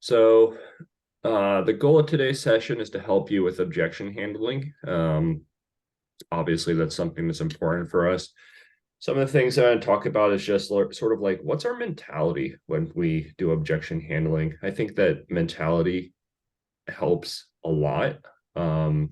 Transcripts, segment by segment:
So the goal of today's session is to help you with objection handling. Obviously, that's something that's important for us. Some of the things that I talk about is just sort of like, what's our mentality when we do objection handling? I think that mentality helps a lot. Then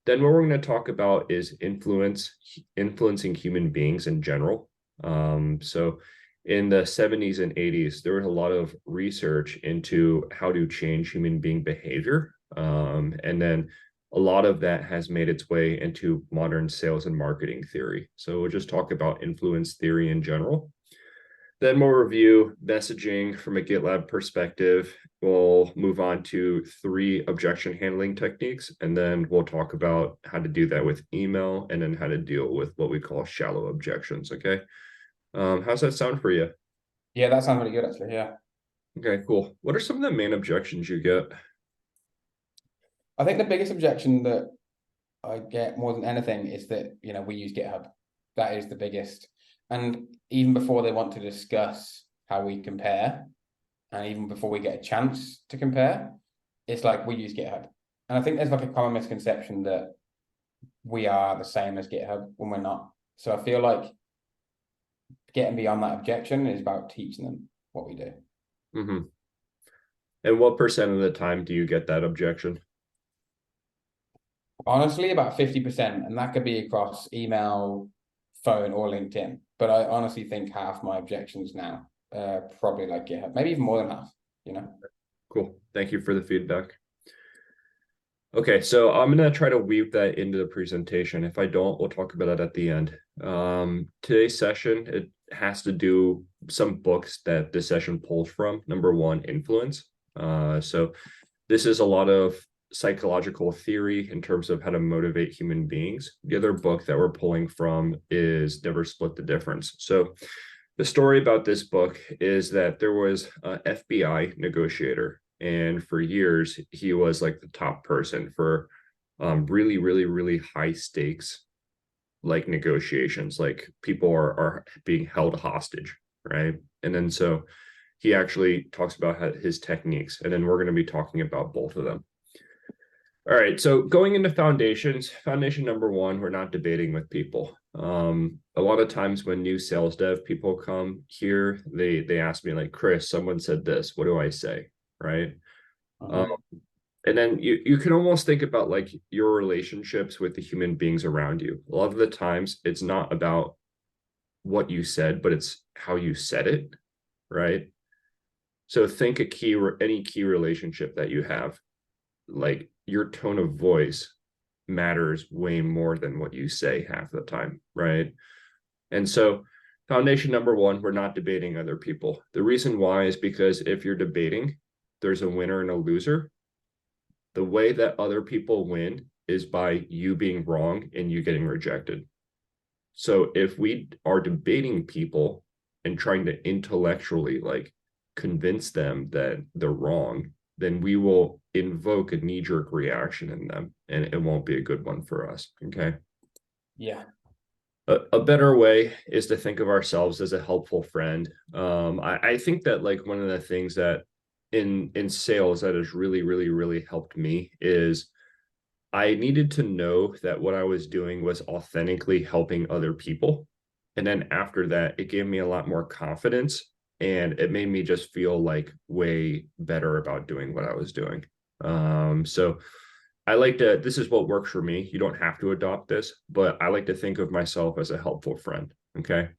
what we're going to talk about is influencing human beings in general. So in the 70s and 80s, there was a lot of research into how to change human being behavior. And then a lot of that has made its way into modern sales and marketing theory. So we'll just talk about influence theory in general. Then we'll review messaging from a GitLab perspective. We'll move on to 3 objection handling techniques, and then we'll talk about how to do that with email and then how to deal with what we call shallow objections. Okay. How's that sound for you? Yeah, that sounds really good, actually. Yeah. Okay, cool. What are some of the main objections you get? I think the biggest objection that I get more than anything is that, we use GitHub. That is the biggest. And even before they want to discuss how we compare, and even before we get a chance to compare, it's like we use GitHub. And I think there's like a common misconception that we are the same as GitHub when we're not. So I feel like getting beyond that objection is about teaching them what we do. Mm-hmm. And what percent of the time do you get that objection? Honestly, about 50%, and that could be across email, phone, or LinkedIn. But I honestly think half my objections now probably like GitHub, maybe even more than half. Cool. Thank you for the feedback. Okay, so I'm going to try to weave that into the presentation. If I don't, we'll talk about it at the end. Today's session, it has to do some books that this session pulls from. Number 1, influence. So this is a lot of psychological theory in terms of how to motivate human beings. The other book that we're pulling from is Never Split the Difference. So the story about this book is that there was an FBI negotiator, and for years he was like the top person for really, really, really high stakes like negotiations, like people are being held hostage, right? And then so he actually talks about his techniques, and then we're going to be talking about both of them. All right, so going into foundations, foundation number 1, we're not debating with people. A lot of times when new sales dev people come here, they ask me like, Chris, someone said this, what do I say, right? And then you can almost think about like your relationships with the human beings around you. A lot of the times it's not about what you said, but it's how you said it, right? So think any key relationship that you have, like your tone of voice matters way more than what you say half the time, right? And so foundation number 1, we're not debating other people. The reason why is because if you're debating, there's a winner and a loser. The way that other people win is by you being wrong and you getting rejected. So if we are debating people and trying to intellectually like convince them that they're wrong, then we will invoke a knee-jerk reaction in them, and it won't be a good one for us. Okay. Yeah. A better way is to think of ourselves as a helpful friend. I think that like one of the things that in sales that has really, really, really helped me is I needed to know that what I was doing was authentically helping other people. And then after that, it gave me a lot more confidence, and it made me just feel like way better about doing what I was doing. So I like to, this is what works for me. You don't have to adopt this, but I like to think of myself as a helpful friend. Okay.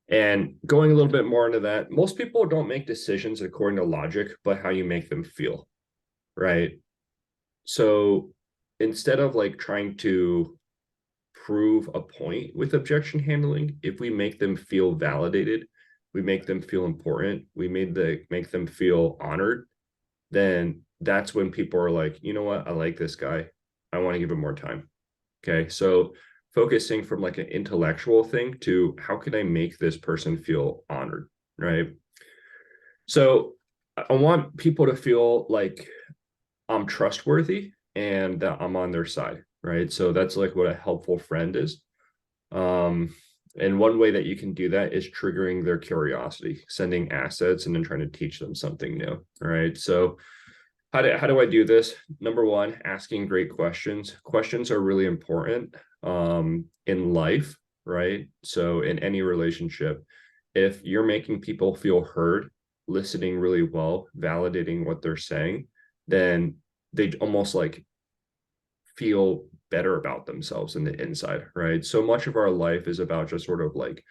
And going a little bit more into that, most people don't make decisions according to logic, but how you make them feel. Right. So instead of like trying to prove a point with objection handling, if we make them feel validated, we make them feel important, we make them feel honored, then that's when people are like, you know what, I like this guy, I want to give him more time. Okay, so focusing from like an intellectual thing to how can I make this person feel honored, right? So I want people to feel like I'm trustworthy and that I'm on their side, right? So that's like what a helpful friend is. And one way that you can do that is triggering their curiosity, sending assets, and then trying to teach them something new. All right. So how do I do this? Number one, asking great questions. Questions are really important in life, right? So in any relationship, if you're making people feel heard, listening really well, validating what they're saying, then they almost like feel better about themselves in the inside, right? So much of our life is about just sort of like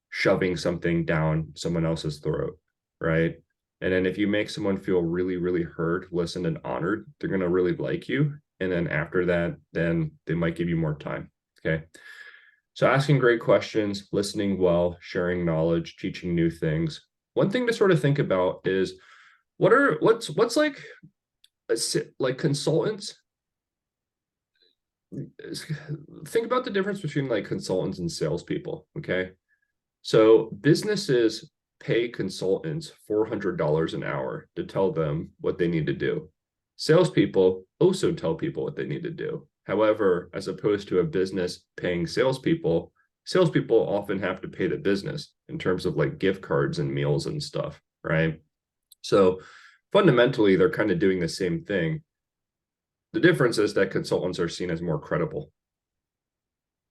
shoving something down someone else's throat, right? And then if you make someone feel really, really heard, listened, and honored, they're going to really like you. And then after that, then they might give you more time. Okay. So asking great questions, listening well, sharing knowledge, teaching new things. One thing to sort of think about is what's like consultants. Think about the difference between like consultants and salespeople. Okay. So businesses pay consultants $400 an hour to tell them what they need to do. Salespeople also tell people what they need to do. However, as opposed to a business paying salespeople often have to pay the business in terms of like gift cards and meals and stuff, right? So fundamentally, they're kind of doing the same thing. The difference is that consultants are seen as more credible,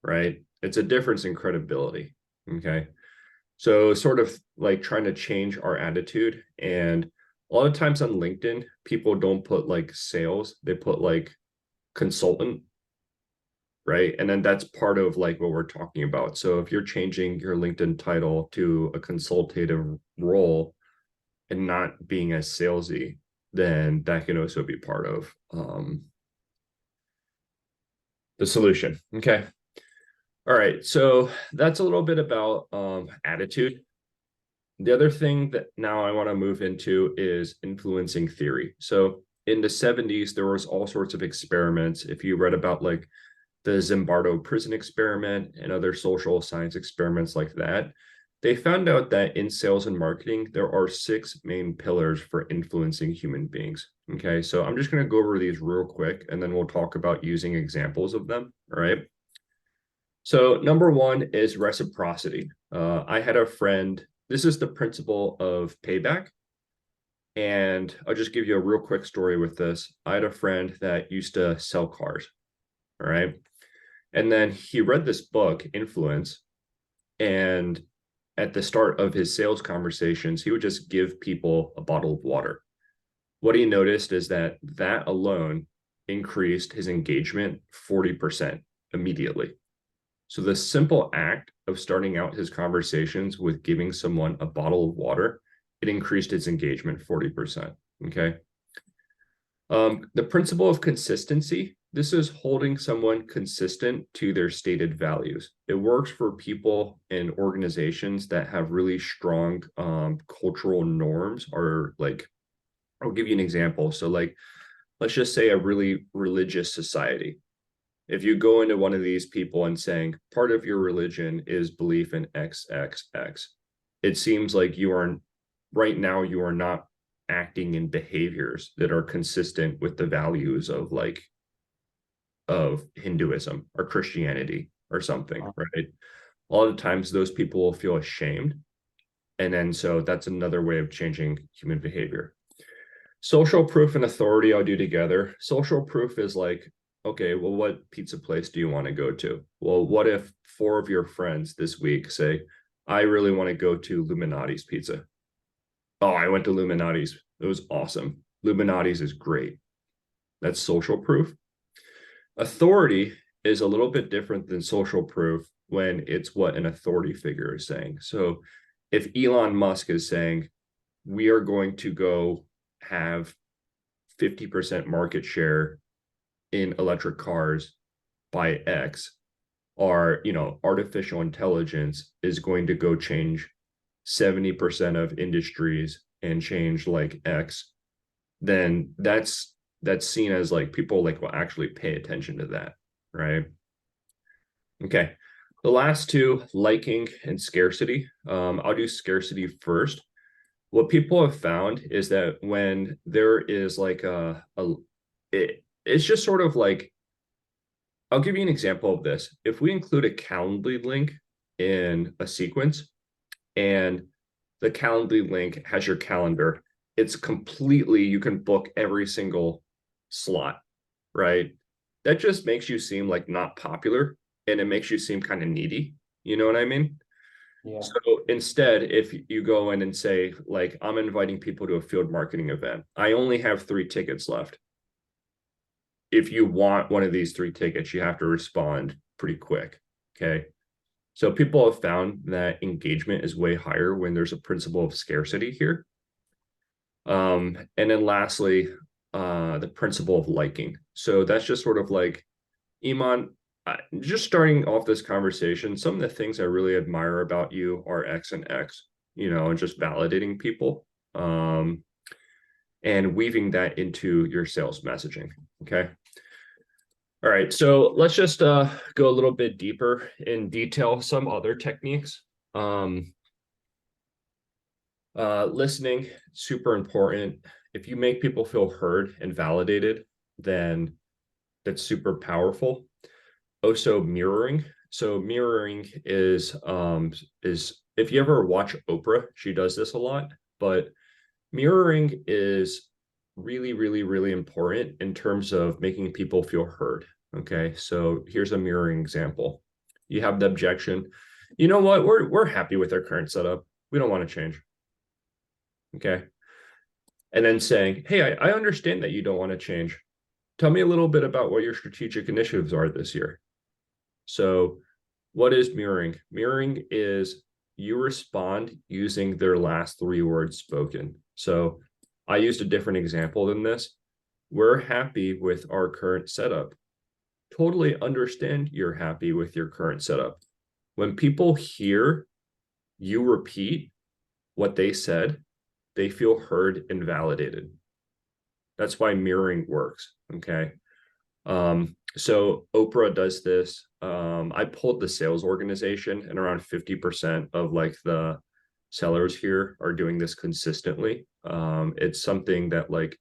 right? It's a difference in credibility. Okay. So sort of like trying to change our attitude. And a lot of times on LinkedIn, people don't put like sales, they put like consultant, right? And then that's part of like what we're talking about. So if you're changing your LinkedIn title to a consultative role and not being as salesy, then that can also be part of the solution. Okay. All right. So that's a little bit about attitude. The other thing that now I want to move into is influencing theory. So in the 70s, there was all sorts of experiments. If you read about like the Zimbardo prison experiment and other social science experiments like that, they found out that in sales and marketing, there are 6 main pillars for influencing human beings. Okay, so I'm just going to go over these real quick, and then we'll talk about using examples of them. All right. So number one is reciprocity. I had a friend, this is the principle of payback. And I'll just give you a real quick story with this. I had a friend that used to sell cars. All right. And then he read this book, Influence. And at the start of his sales conversations, he would just give people a bottle of water. What he noticed is that that alone increased his engagement 40% immediately. So the simple act of starting out his conversations with giving someone a bottle of water, it increased his engagement 40%. Okay. The principle of consistency, this is holding someone consistent to their stated values. It works for people and organizations that have really strong cultural norms, or like, I'll give you an example. So like, let's just say a really religious society. If you go into one of these people and saying part of your religion is belief in XXX, it seems like you are right now, you are not acting in behaviors that are consistent with the values of like of Hinduism or Christianity or something, right? A lot of times those people will feel ashamed. And then so that's another way of changing human behavior. Social proof and authority I'll do together. Social proof is like, okay, well, what pizza place do you want to go to? Well, what if 4 of your friends this week say, I really want to go to Luminati's Pizza? Oh, I went to Luminati's. It was awesome. Luminati's is great. That's social proof. Authority is a little bit different than social proof when it's what an authority figure is saying. So if Elon Musk is saying, we are going to go have 50% market share in electric cars by X, or artificial intelligence is going to go change 70% of industries and change like X, then that's seen as like people like will actually pay attention to that, right? Okay. The last two, liking and scarcity. I'll do scarcity first. What people have found is that when there is like it's just sort of like, I'll give you an example of this. If we include a Calendly link in a sequence, and the Calendly link has your calendar. It's completely, you can book every single slot, right? That just makes you seem like not popular, and it makes you seem kind of needy. You know what I mean? Yeah. So instead, if you go in and say, like, I'm inviting people to a field marketing event, I only have 3 tickets left. If you want one of these 3 tickets, you have to respond pretty quick. Okay. So people have found that engagement is way higher when there's a principle of scarcity here. And then lastly, the principle of liking. So that's just sort of like, Iman, just starting off this conversation, some of the things I really admire about you are X and X, and just validating people, and weaving that into your sales messaging. Okay. All right. So let's just go a little bit deeper in detail some other techniques. Um, Listening, super important. If you make people feel heard and validated, then that's super powerful. Also mirroring. So mirroring is if you ever watch Oprah, she does this a lot, but mirroring is really, really, really important in terms of making people feel heard. Okay. So here's a mirroring example. You have the objection. You know what? We're happy with our current setup. We don't want to change. Okay. And then saying, hey, I understand that you don't want to change. Tell me a little bit about what your strategic initiatives are this year. So, what is mirroring? Mirroring is you respond using their last 3 words spoken. So, I used a different example than this. We're happy with our current setup. Totally understand you're happy with your current setup. When people hear you repeat what they said, they feel heard and validated. That's why mirroring works. Okay. So Oprah does this. I pulled the sales organization, and around 50% of like the sellers here are doing this consistently. It's something that, like,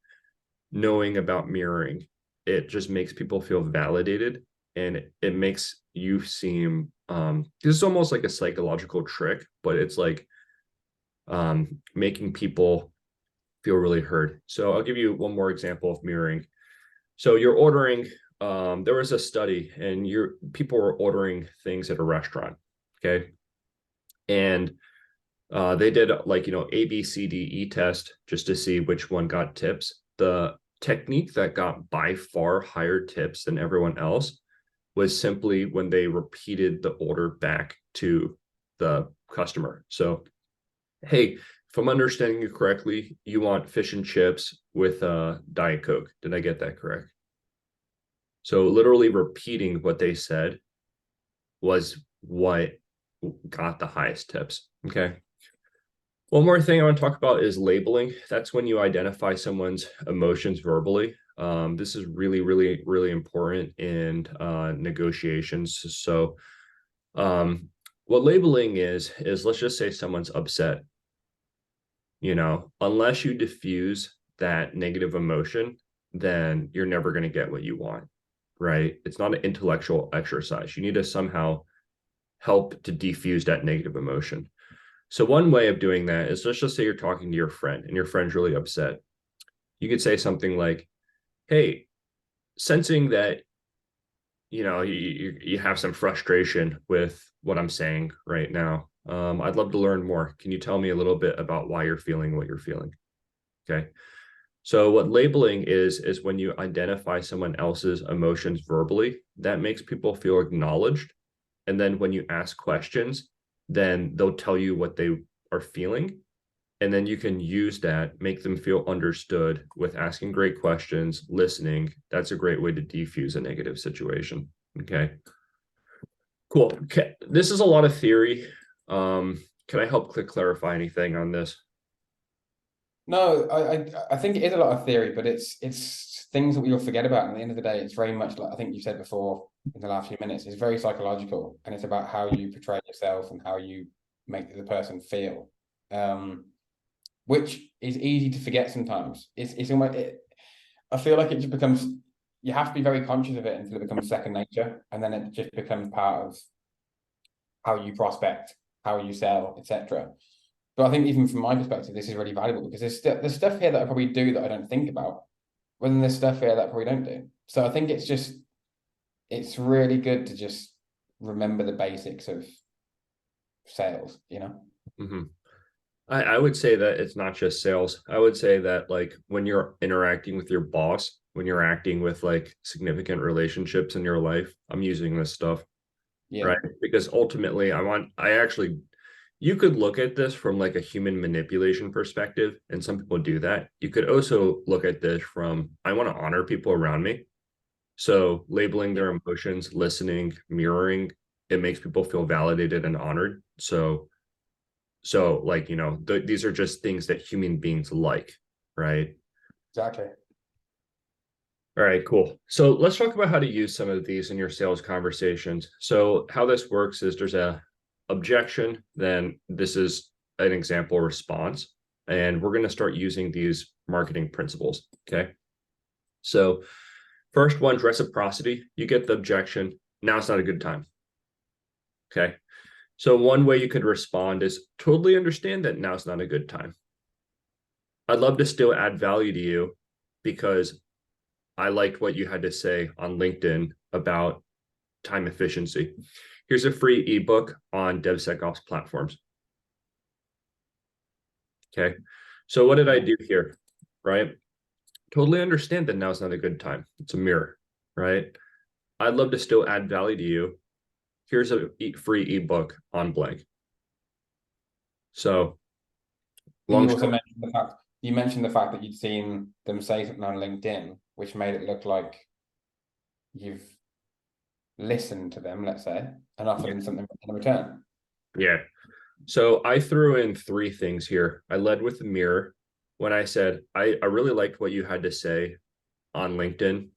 knowing about mirroring, it just makes people feel validated, and it makes you seem this is almost like a psychological trick, but it's like making people feel really heard. So I'll give you one more example of mirroring. So you're ordering, there was a study, and people were ordering things at a restaurant. Okay. And they did, like, A, B, C, D, E test just to see which one got tips. The technique that got by far higher tips than everyone else was simply when they repeated the order back to the customer. So, hey, if I'm understanding you correctly, you want fish and chips with Diet Coke. Did I get that correct? So literally repeating what they said was what got the highest tips. Okay. One more thing I want to talk about is labeling. That's when you identify someone's emotions verbally. This is really, really, really important in negotiations. So, what labeling is let's just say someone's upset. Unless you diffuse that negative emotion, then you're never going to get what you want, right? It's not an intellectual exercise. You need to somehow help to defuse that negative emotion. So one way of doing that is, let's just say you're talking to your friend and your friend's really upset. You could say something like, hey, sensing that you have some frustration with what I'm saying right now. I'd love to learn more. Can you tell me a little bit about why you're feeling what you're feeling? Okay. So what labeling is when you identify someone else's emotions verbally, that makes people feel acknowledged. And then when you ask questions, then they'll tell you what they are feeling. And then you can use that, make them feel understood with asking great questions, listening. That's a great way to defuse a negative situation. Okay. Cool. Okay. This is a lot of theory. Can I help clarify anything on this? No, I think it is a lot of theory, but it's things that we all forget about. And at the end of the day, it's very much like I think you said before in the last few minutes. It's very psychological, and it's about how you portray yourself and how you make the person feel, which is easy to forget sometimes. It's almost I feel like it just becomes you have to be very conscious of it until it becomes second nature, and then it just becomes part of how you prospect, how you sell, etc. But I think even from my perspective, this is really valuable because there's stuff here that I probably do that I don't think about, but then there's stuff here that I probably don't do. So I think it's really good to just remember the basics of sales, you know? Mm-hmm. I would say that it's not just sales. I would say that like when you're interacting with your boss, when you're acting with like significant relationships in your life, I'm using this stuff, Yeah, right? Because ultimately you could look at this from like a human manipulation perspective, and some people do that. You could also look at this from, I want to honor people around me. So labeling yeah, their emotions, listening, mirroring, it makes people feel validated and honored. So like, these are just things that human beings like, right? exactly. All right, cool. So let's talk about how to use some of these in your sales conversations. So how this works is there's a objection, then this is an example response, and we're going to start using these marketing principles. Okay. So first one, reciprocity. You get the objection. Now it's not a good time. Okay. So one way you could respond is totally understand that now's not a good time. I'd love to still add value to you because I liked what you had to say on LinkedIn about time efficiency. Here's a free ebook on DevSecOps platforms. Okay. So what did I Yeah, do here? Right. Totally understand that now's not a good time. It's a mirror. Right. I'd love to still add value to you. Here's a free ebook on blank. So and long you also story. mentioned the fact that you'd seen them say something on LinkedIn, which made it look like you've listened to them, let's say, and offered Yeah. them something in return. Yeah. So I threw in three things here. I led with the mirror when I said, I really liked what you had to say on LinkedIn.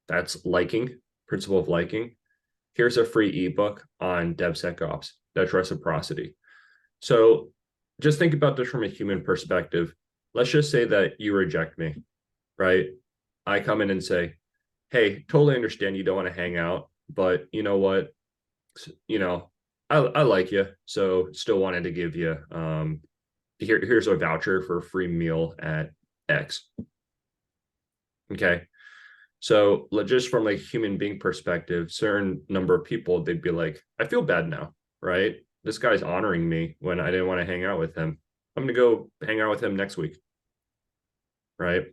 That's liking, principle of liking. Here's a free ebook on DevSecOps. That's reciprocity. So just think about this from a human perspective. Let's just say that you reject me, right? I come in and say, hey, totally understand you don't want to hang out, but you know what? You know, I like you, so still wanted to give you here's a voucher for a free meal at X. Okay. So just from like human being perspective, certain number of people, they'd be like, I feel bad now, right? This guy's honoring me when I didn't want to hang out with him. I'm gonna go hang out with him next week, right?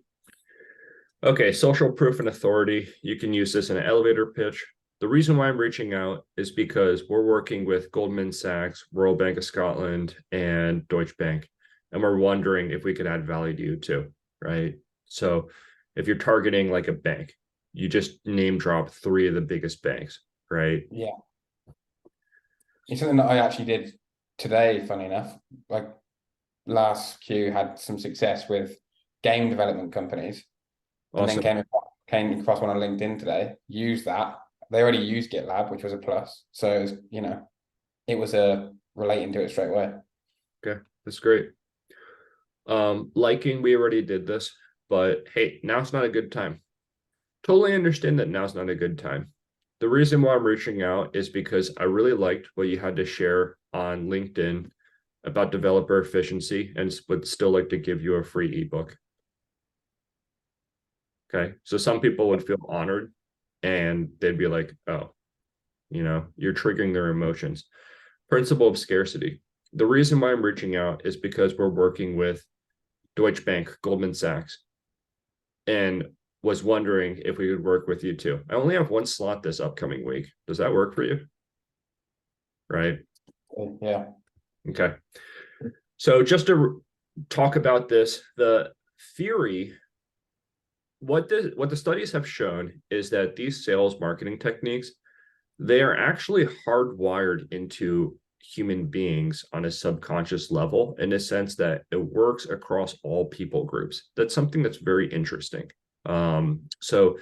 Okay, social proof and authority. You can use this in an elevator pitch. The reason why I'm reaching out is because we're working with Goldman Sachs, Royal Bank of Scotland, and Deutsche Bank. And we're wondering if we could add value to you too, right? So if you're targeting like a bank, you just name drop three of the biggest banks, right? Yeah. It's something that I actually did today, funny enough. Like last Q had some success with game development companies and then Awesome. came across one on LinkedIn today, used that. They already use GitLab, which was a plus. So it was, it was a relating to it straight away. Okay, that's great. Liking, we already did this, but hey, now it's not a good time. Totally understand that now's not a good time. The reason why I'm reaching out is because I really liked what you had to share on LinkedIn about developer efficiency and would still like to give you a free ebook. Okay. So some people would feel honored and they'd be like, oh, you're triggering their emotions. Principle of scarcity. The reason why I'm reaching out is because we're working with Deutsche Bank, Goldman Sachs, and was wondering if we could work with you too. I only have one slot this upcoming week. Does that work for you? Right. Yeah. Okay. So just to talk about this, the theory, what the studies have shown is that these sales marketing techniques, they are actually hardwired into human beings on a subconscious level in a sense that it works across all people groups. That's something that's very interesting. So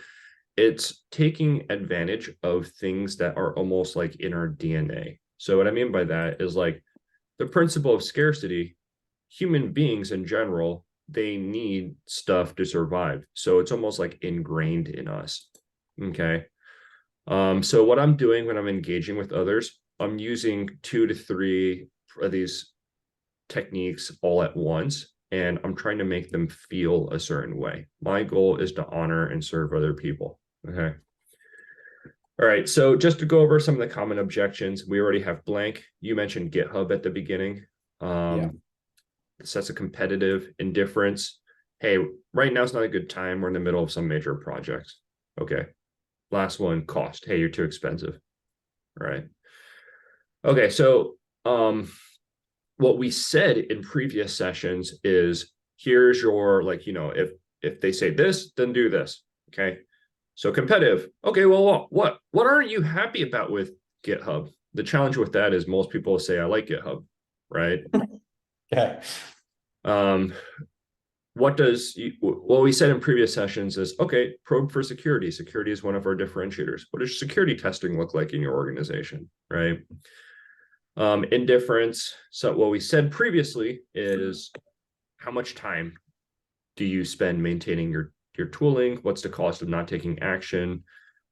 it's taking advantage of things that are almost like in our DNA. So what I mean by that is like the principle of scarcity, human beings in general, they need stuff to survive. So it's almost like ingrained in us. Okay. So what I'm doing when I'm engaging with others, I'm using 2 to 3 of these techniques all at once, and I'm trying to make them feel a certain way. My goal is to honor and serve other people. Okay. All right. So just to go over some of the common objections, we already have blank. You mentioned GitHub at the beginning. Yeah. So that's a competitive indifference. Hey, right now is not a good time. We're in the middle of some major projects. Okay. Last one, cost. Hey, you're too expensive. All right. Okay. So what we said in previous sessions is here's your, like, if they say this, then do this. Okay. So competitive. Okay, well, what aren't you happy about with GitHub? The challenge with that is most people say I like GitHub, right? Okay. What we said in previous sessions is, okay, probe for security. Security is one of our differentiators. What does security testing look like in your organization, right? Indifference. So what we said previously is how much time do you spend maintaining your tooling? What's the cost of not taking action?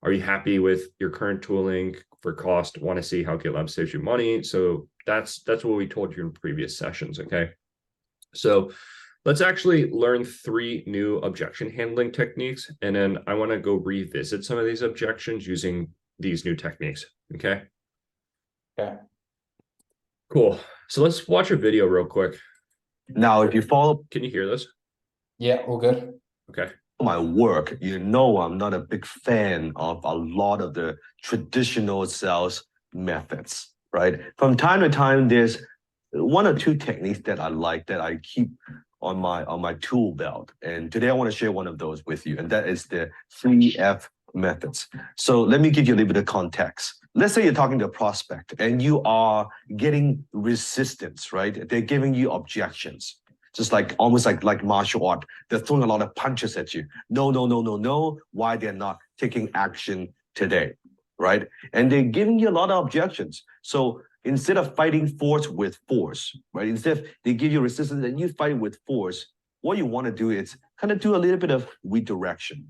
Are you happy with your current tooling for cost? Want to see how GitLab saves you money? So that's what we told you in previous sessions. Okay. So let's actually learn 3 new objection handling techniques. And then I want to go revisit some of these objections using these new techniques. Okay. Okay. Cool. So let's watch a video real quick. Now, if you follow Can you hear this? Yeah, all good. Okay. my work, you know I'm not a big fan of a lot of the traditional sales methods, right? From time to time, there's 1 or 2 techniques that I like that I keep on my tool belt. And today I want to share one of those with you, and that is the 3F methods. So let me give you a little bit of context. Let's say you're talking to a prospect and you are getting resistance, right? They're giving you objections. Just like almost like martial art. They're throwing a lot of punches at you. No, no, no, no, no. Why they're not taking action today, right? And they're giving you a lot of objections. So instead of fighting force with force, right? Instead of they give you resistance and you fight with force, what you want to do is kind of do a little bit of redirection.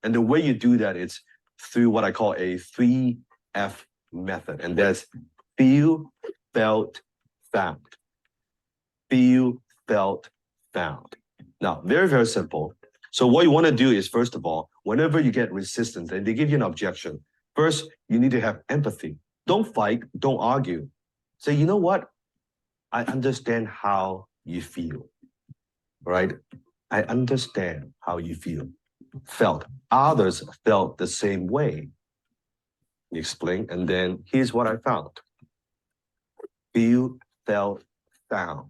And the way you do that is through what I call a 3F method. And that's feel, felt, found. Feel, felt, found. Now, very, very simple. So what you want to do is, first of all, whenever you get resistance and they give you an objection, first, you need to have empathy. Don't fight, don't argue. Say, you know what? I understand how you feel, right? I understand how you feel. Felt. Others felt the same way. You explain, and then here's what I found. Feel, felt, found.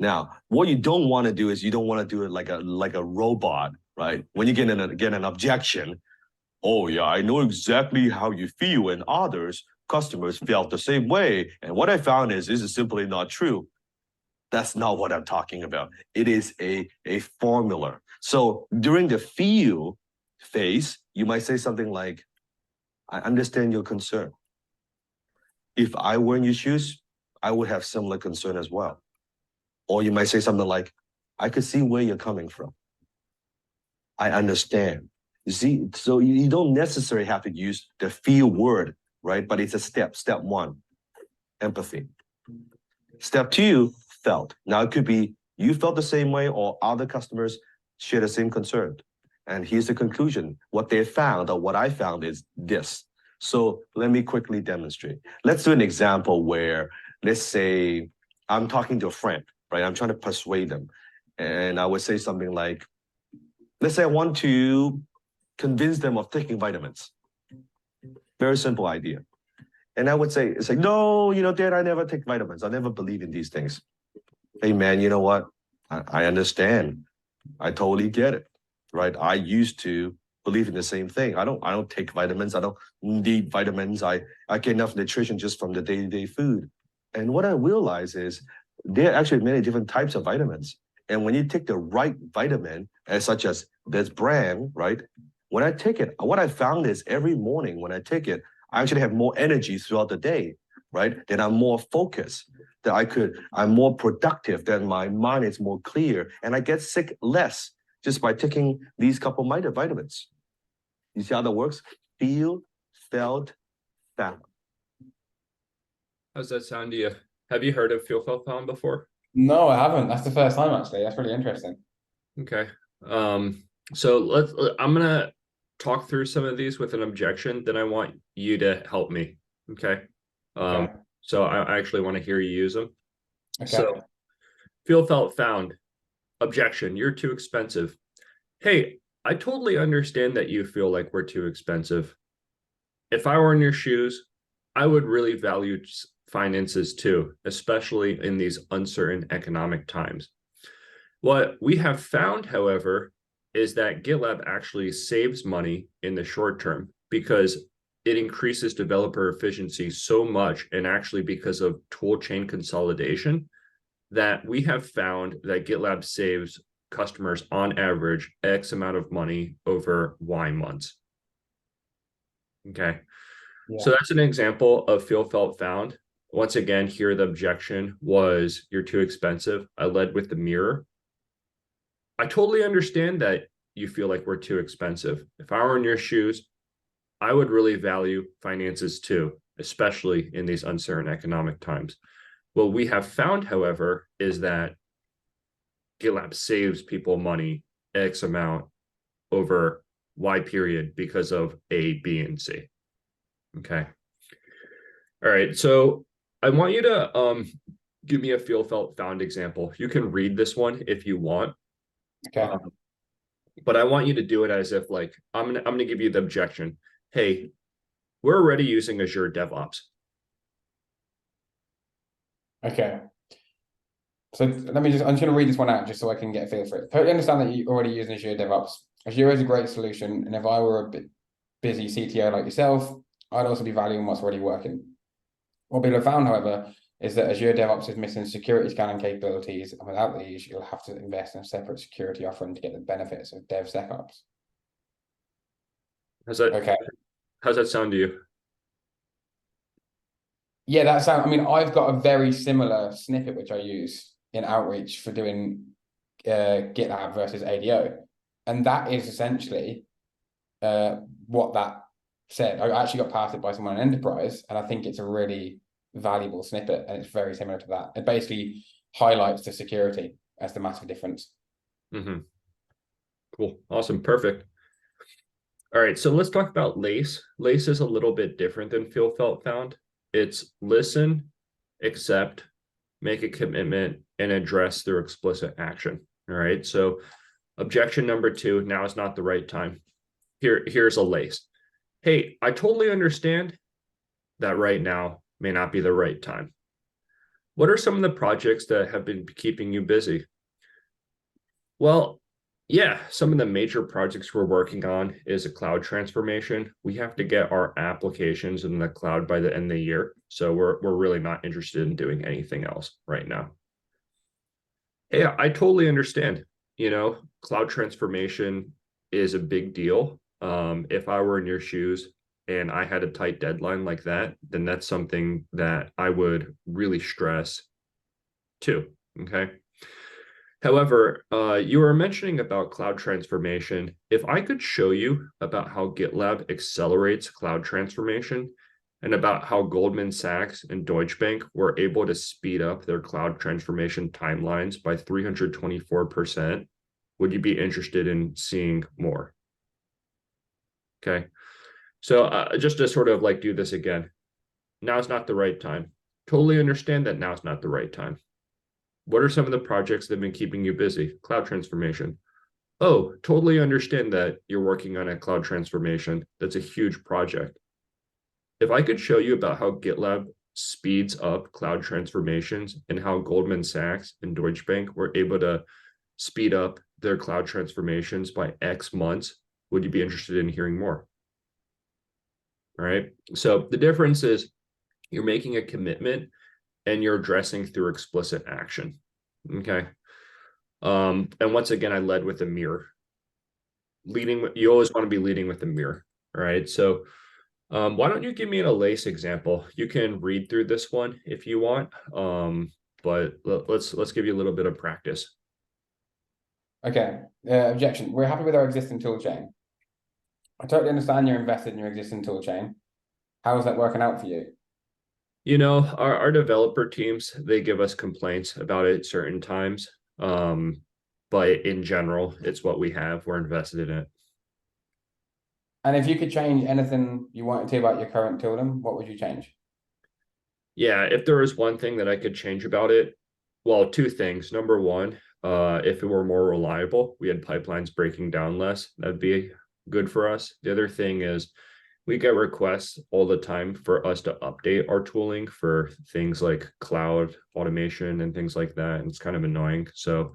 Now, what you don't want to do is you don't want to do it like a robot, right? When you get an objection, oh yeah, I know exactly how you feel, and others, customers felt the same way. And what I found is this is simply not true. That's not what I'm talking about. It is a formula. So during the feel phase, you might say something like, I understand your concern. If I were in your shoes, I would have similar concern as well. Or you might say something like, I could see where you're coming from. I understand. You see, so you don't necessarily have to use the feel word, right? But it's a step. Step 1, empathy. Step 2, felt. Now it could be you felt the same way or other customers share the same concern. And here's the conclusion. What they found or what I found is this. So let me quickly demonstrate. Let's do an example where, let's say I'm talking to a friend, right? I'm trying to persuade them. And I would say something like, let's say I want to convince them of taking vitamins. Very simple idea. And I would say, it's like, no, Dad, I never take vitamins. I never believe in these things. Hey, man, you know what? I understand. I totally get it, right? I used to believe in the same thing. I don't take vitamins. I don't need vitamins. I get enough nutrition just from the day-to-day food. And what I realize is there are actually many different types of vitamins. And when you take the right vitamin, such as this brand, right? When I take it, what I found is every morning when I take it, I actually have more energy throughout the day, right? Then I'm more focused, I'm more productive, then my mind is more clear, and I get sick less just by taking these couple of vitamins. You see how that works? Feel, felt, found. How's that sound to you? Have you heard of fuel cell found before? No, I haven't. That's the first time actually. That's really interesting. Okay. So I'm gonna talk through some of these with an objection, then I want you to help me. Okay. Um, Okay. so I actually want to hear you use them. So Okay. fuel felt found. Objection, you're too expensive. Hey, I totally understand that you feel like we're too expensive. If I were in your shoes, I would really value finances too, especially in these uncertain economic times. What we have found, however, is that GitLab actually saves money in the short term because it increases developer efficiency so much, and actually because of tool chain consolidation, that we have found that GitLab saves customers on average X amount of money over Y months. Okay. So Yeah. that's an example of feel felt found. Once again, here the objection was you're too expensive. I led with the mirror. I totally understand that you feel like we're too expensive. If I were in your shoes, I would really value finances too, especially in these uncertain economic times. What we have found, however, is that GitLab saves people money X amount over Y period because of A, B, and C. Okay. All right. So I want you to give me a feel felt found example. You can read this one if you want. Okay. But I want you to do it as if like I'm gonna give you the objection. Hey, we're already using Azure DevOps. Okay. So I'm just going to read this one out just so I can get a feel for it. Totally understand that you already use Azure DevOps. Azure is a great solution, and if I were a bit busy CTO like yourself, I'd also be valuing what's already working. What people have found, however, is that Azure DevOps is missing security scanning capabilities, and without these, you'll have to invest in a separate security offering to get the benefits of DevSecOps. How's that Okay. how's that sound to you? Yeah, that sounds. I mean, I've got a very similar snippet which I use in outreach for doing GitLab versus ADO, and that is essentially what that said. I actually got passed it by someone in enterprise, and I think it's a really valuable snippet, and it's very similar to that. It basically highlights the security as the massive difference. Mm-hmm. Cool. Awesome. Perfect. All right. So let's talk about LACE. LACE is a little bit different than feel felt found. It's listen, accept, make a commitment, and address through explicit action. All right. So objection number two, now is not the right time. Here's a LACE. Hey, I totally understand that right now may not be the right time. What are some of the projects that have been keeping you busy? Well, yeah, some of the major projects we're working on is a cloud transformation. We have to get our applications in the cloud by the end of the year. So we're really not interested in doing anything else right now. Yeah, I totally understand. Cloud transformation is a big deal. If I were in your shoes and I had a tight deadline like that, then that's something that I would really stress too. Okay. However, you were mentioning about cloud transformation. If I could show you about how GitLab accelerates cloud transformation and about how Goldman Sachs and Deutsche Bank were able to speed up their cloud transformation timelines by 324%, would you be interested in seeing more? Okay. So just to sort of like do this again, now's not the right time. Totally understand that now's not the right time. What are some of the projects that have been keeping you busy? Cloud transformation. Oh, totally understand that you're working on a cloud transformation. That's a huge project. If I could show you about how GitLab speeds up cloud transformations and how Goldman Sachs and Deutsche Bank were able to speed up their cloud transformations by X months, would you be interested in hearing more? All right. So the difference is you're making a commitment and you're addressing through explicit action. Okay. And once again, I led with a mirror. You always want to be leading with a mirror. All right. So why don't you give me a LACE example? You can read through this one if you want. But let's give you a little bit of practice. Okay. Objection. We're happy with our existing tool chain. I totally understand you're invested in your existing tool chain. How is that working out for you? Our developer teams, they give us complaints about it certain times. But in general, it's what we have. We're invested in it. And if you could change anything you wanted to about your current tooling, what would you change? Yeah, if there was one thing that I could change about it, well, two things. Number one, if it were more reliable, we had pipelines breaking down less. That'd be good for us. The other thing is we get requests all the time for us to update our tooling for things like cloud automation and things like that. And it's kind of annoying. So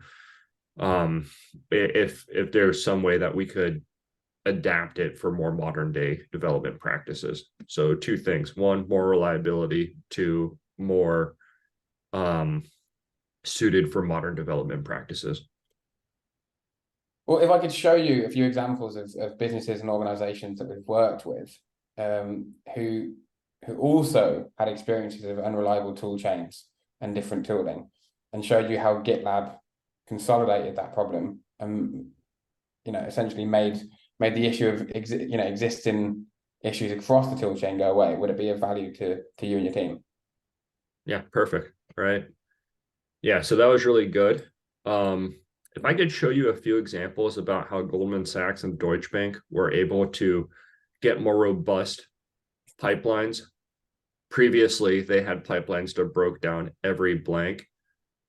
if there's some way that we could adapt it for more modern day development practices. So two things: one, more reliability; two, more suited for modern development practices. Well, if I could show you a few examples of businesses and organizations that we've worked with, who also had experiences of unreliable tool chains and different tooling, and showed you how GitLab consolidated that problem and essentially made the issue of existing issues across the tool chain go away, would it be of value to you and your team? Yeah, perfect. Right. Yeah, so that was really good. If I could show you a few examples about how Goldman Sachs and Deutsche Bank were able to get more robust pipelines. Previously, they had pipelines that broke down every blank,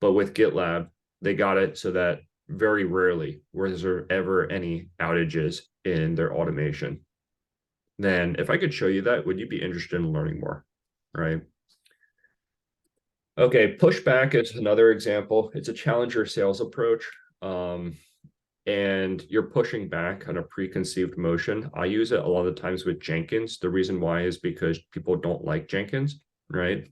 but with GitLab, they got it so that very rarely was there ever any outages in their automation. Then if I could show you that, would you be interested in learning more? Right. Okay, pushback is another example. It's a challenger sales approach. And you're pushing back on a preconceived motion. I use it a lot of times with Jenkins. The reason why is because people don't like Jenkins, right?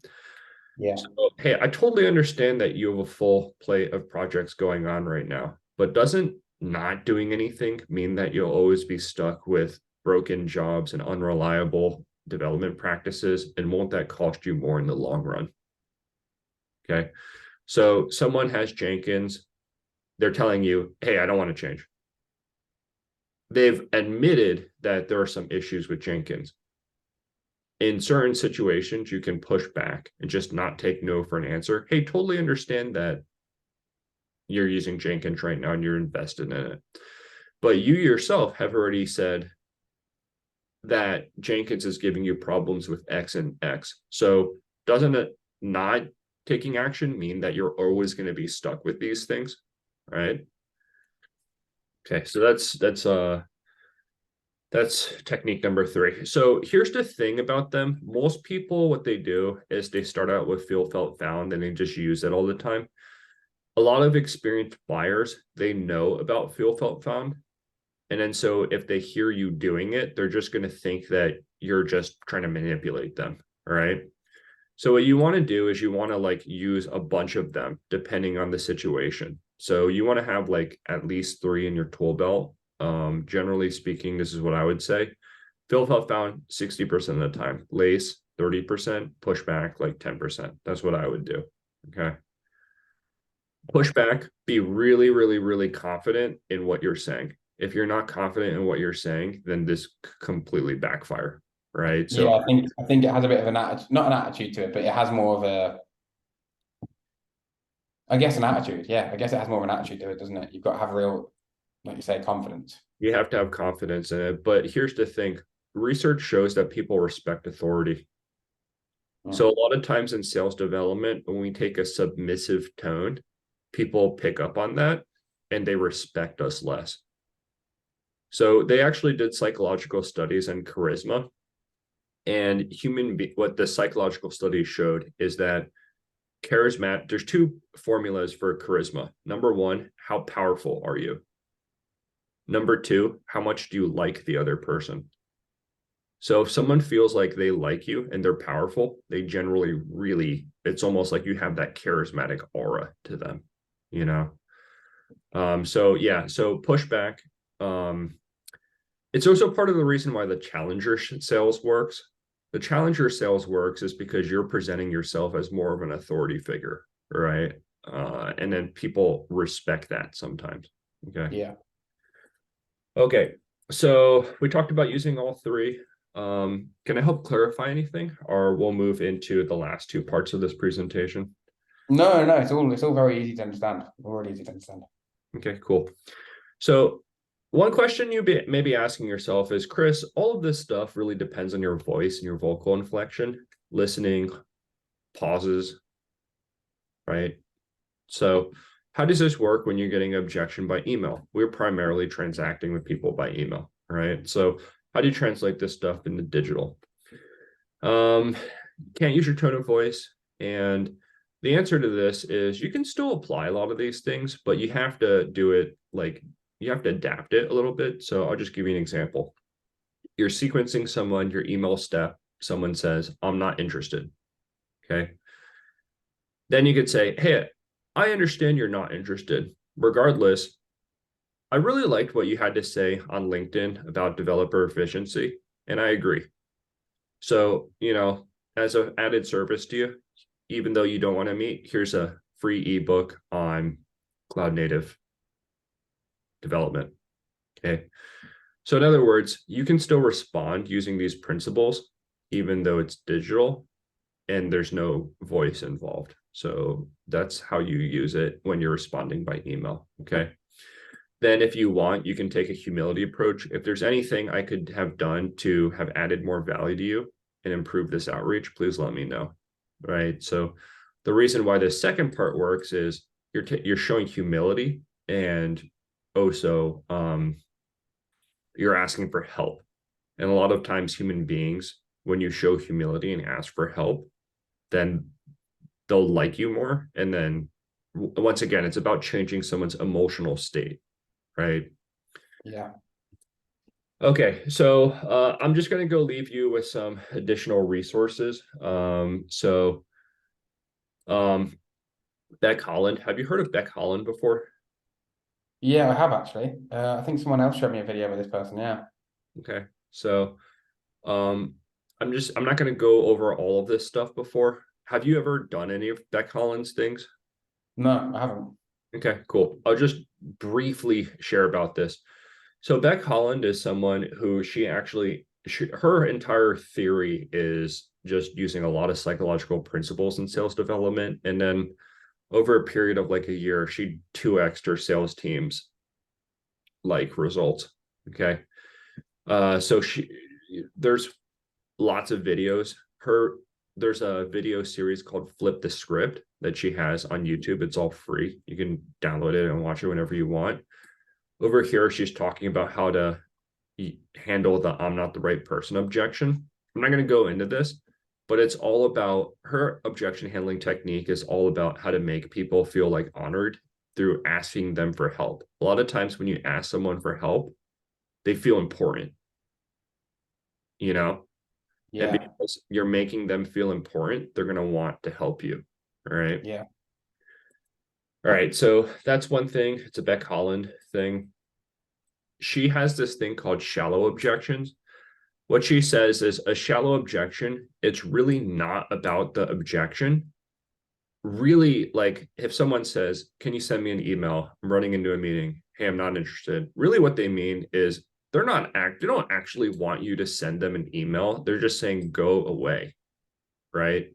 Yeah. So, hey, I totally understand that you have a full plate of projects going on right now, but doesn't not doing anything mean that you'll always be stuck with broken jobs and unreliable development practices? And won't that cost you more in the long run? Okay. So someone has Jenkins, they're telling you, hey, I don't want to change. They've admitted that there are some issues with Jenkins. In certain situations, you can push back and just not take no for an answer. Hey, totally understand that you're using Jenkins right now and you're invested in it. But you yourself have already said that Jenkins is giving you problems with X and X. So doesn't it not taking action mean that you're always going to be stuck with these things? Right. Okay, so that's technique number 3. So here's the thing about them. Most people, what they do is they start out with feel, felt, found, and they just use it all the time. A lot of experienced buyers, they know about feel, felt, found. And then so if they hear you doing it, they're just going to think that you're just trying to manipulate them. All right. So what you want to do is you want to like use a bunch of them depending on the situation. So you want to have like at least 3 in your tool belt. Generally speaking, this is what I would say. Fill, felt, found 60% of the time. Lace 30%, pushback like 10%. That's what I would do. Okay. Pushback, be really, really, really confident in what you're saying. If you're not confident in what you're saying, then this completely backfire. Right. So Yeah, I think it has a bit of an attitude, not an attitude to it, but it has more of a, I guess, an attitude. Yeah, I guess it has more of an attitude to it, doesn't it? You've got to have real, like you say, confidence. you have to have confidence in it. But here's the thing: research shows that people respect authority. So a lot of times in sales development, when we take a submissive tone, people pick up on that and they respect us less. So they actually did psychological studies on charisma, and what the psychological studies showed is that charismatic, there's 2 formulas for charisma. Number 1, how powerful are you? Number 2, how much do you like the other person? So if someone feels like they like you and they're powerful, they generally really, it's almost like you have that charismatic aura to them, you know? So yeah, so pushback. It's also part of the reason why the challenger sales works. The challenger sales works is because you're presenting yourself as more of an authority figure, right? And then people respect that sometimes. Okay. Yeah. Okay. So we talked about using all 3. Can I help clarify anything, or we'll move into the last two parts of this presentation? No, it's all very easy to understand. Already easy to understand. Okay, cool. So one question you may be asking yourself is, Chris, all of this stuff really depends on your voice and your vocal inflection, listening, pauses, right? So how does this work when you're getting objection by email? We're primarily transacting with people by email, right? So how do you translate this stuff into digital? Can't use your tone of voice. And the answer to this is you can still apply a lot of these things, but you have to do it like you have to adapt it a little bit. So I'll just give you an example. You're sequencing someone, your email step, someone says, I'm not interested. Okay. Then you could say, hey, I understand you're not interested. Regardless, I really liked what you had to say on LinkedIn about developer efficiency, and I agree. So, as an added service to you, even though you don't want to meet, here's a free ebook on cloud native development. Okay. So, in other words, you can still respond using these principles, even though it's digital and there's no voice involved. So, that's how you use it when you're responding by email. Okay. Then, if you want, you can take a humility approach. If there's anything I could have done to have added more value to you and improve this outreach, please let me know. Right. So, the reason why the second part works is you're showing humility, and also you're asking for help. And a lot of times, human beings, when you show humility and ask for help, then they'll like you more. And then once again, it's about changing someone's emotional state, right? Yeah. Okay, so I'm just going to go leave you with some additional resources. Beck Holland. Have you heard of Beck Holland before? Yeah, I have actually. I think someone else showed me a video with this person. Yeah. Okay, so um, I'm not going to go over all of this stuff before. Have you ever done any of Beck Holland's things? No, I haven't. Okay, cool. I'll just briefly share about this. So Beck Holland is someone who her entire theory is just using a lot of psychological principles in sales development. And then over a period of like a year, she 2x'd her sales teams like results. Okay. So there's lots of videos. There's a video series called Flip the Script that she has on YouTube. It's all free. You can download it and watch it whenever you want. Over here, she's talking about how to handle the I'm not the right person objection. I'm not going to go into this, but it's all about her objection handling technique is all about how to make people feel like honored through asking them for help. A lot of times when you ask someone for help, they feel important, and Yeah. because you're making them feel important, they're going to want to help you. All right. Yeah. All right. So that's one thing. It's a Beck Holland thing. She has this thing called shallow objections. What she says is a shallow objection, it's really not about the objection. Really, like if someone says, can you send me an email? I'm running into a meeting. Hey, I'm not interested. Really, what they mean is they don't actually want you to send them an email. They're just saying go away. Right.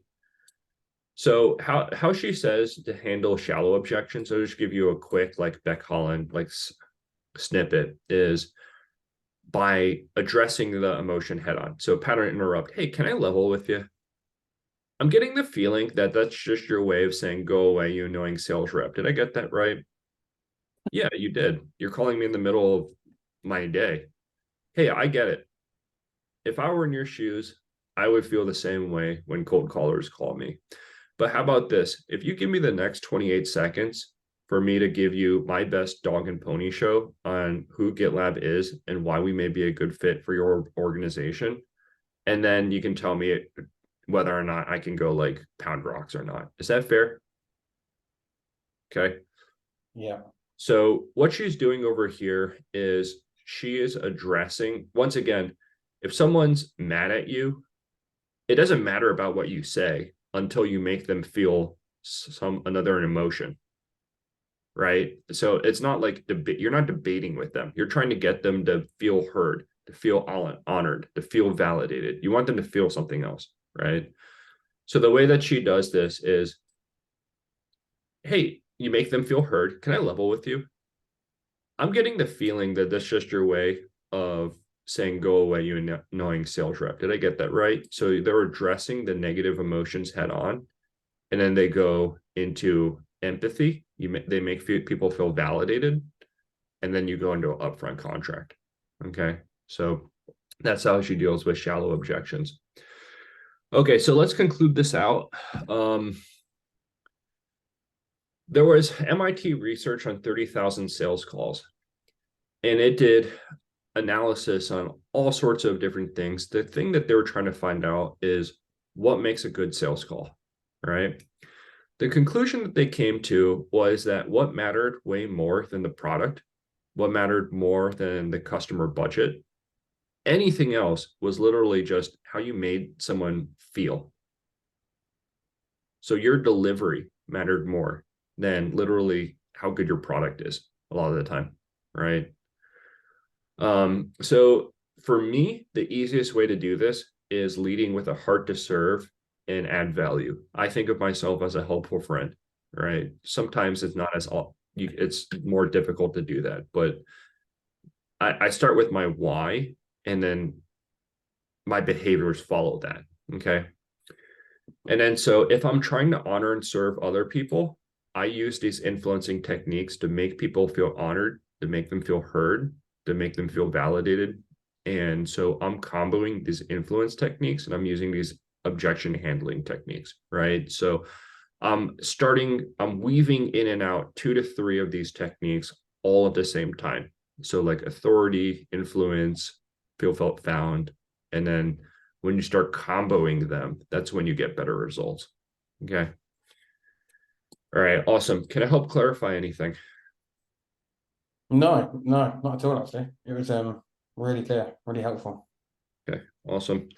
So how she says to handle shallow objections, I'll just give you a quick like Beck Holland like snippet is by addressing the emotion head on. So pattern interrupt. Hey, can I level with you? I'm getting the feeling that that's just your way of saying go away, you annoying sales rep. Did I get that right? Yeah, you did. You're calling me in the middle of my day. Hey, I get it. If I were in your shoes, I would feel the same way when cold callers call me. But how about this? If you give me the next 28 seconds for me to give you my best dog and pony show on who GitLab is and why we may be a good fit for your organization, and then you can tell me whether or not I can go like pound rocks or not. Is that fair? Okay. Yeah. So what she's doing over here is she is addressing, once again, if someone's mad at you, it doesn't matter about what you say until you make them feel another emotion, right? So it's not like you're not debating with them. You're trying to get them to feel heard. to feel honored, to feel validated. You want them to feel something else, right? So the way that she does this is, hey, you make them feel heard. Can I level with you? I'm getting the feeling that that's just your way of saying, go away, you annoying sales rep. Did I get that right? So they're addressing the negative emotions head on, and then they go into empathy. They make people feel validated, and then you go into an upfront contract. Okay. So that's how she deals with shallow objections. Okay, so let's conclude this out. There was MIT research on 30,000 sales calls, and it did analysis on all sorts of different things. The thing that they were trying to find out is what makes a good sales call, right? The conclusion that they came to was that what mattered way more than the product, what mattered more than the customer budget, anything else was literally just how you made someone feel. So your delivery mattered more than literally how good your product is a lot of the time, right? So for me, the easiest way to do this is leading with a heart to serve and add value. I think of myself as a helpful friend, right? Sometimes it's not as it's more difficult to do that, but I start with my why, and then my behaviors follow that. Okay. And then so if I'm trying to honor and serve other people, I use these influencing techniques to make people feel honored, to make them feel heard, to make them feel validated. And so I'm comboing these influence techniques, and I'm using these objection handling techniques, right? So I'm weaving in and out 2 to 3 of these techniques all at the same time. So like authority, influence, feel, felt, found, and then when you start comboing them, that's when you get better results. Okay. All right, awesome. Can I help clarify anything? No, not at all, actually. It was really clear, really helpful. Okay, awesome.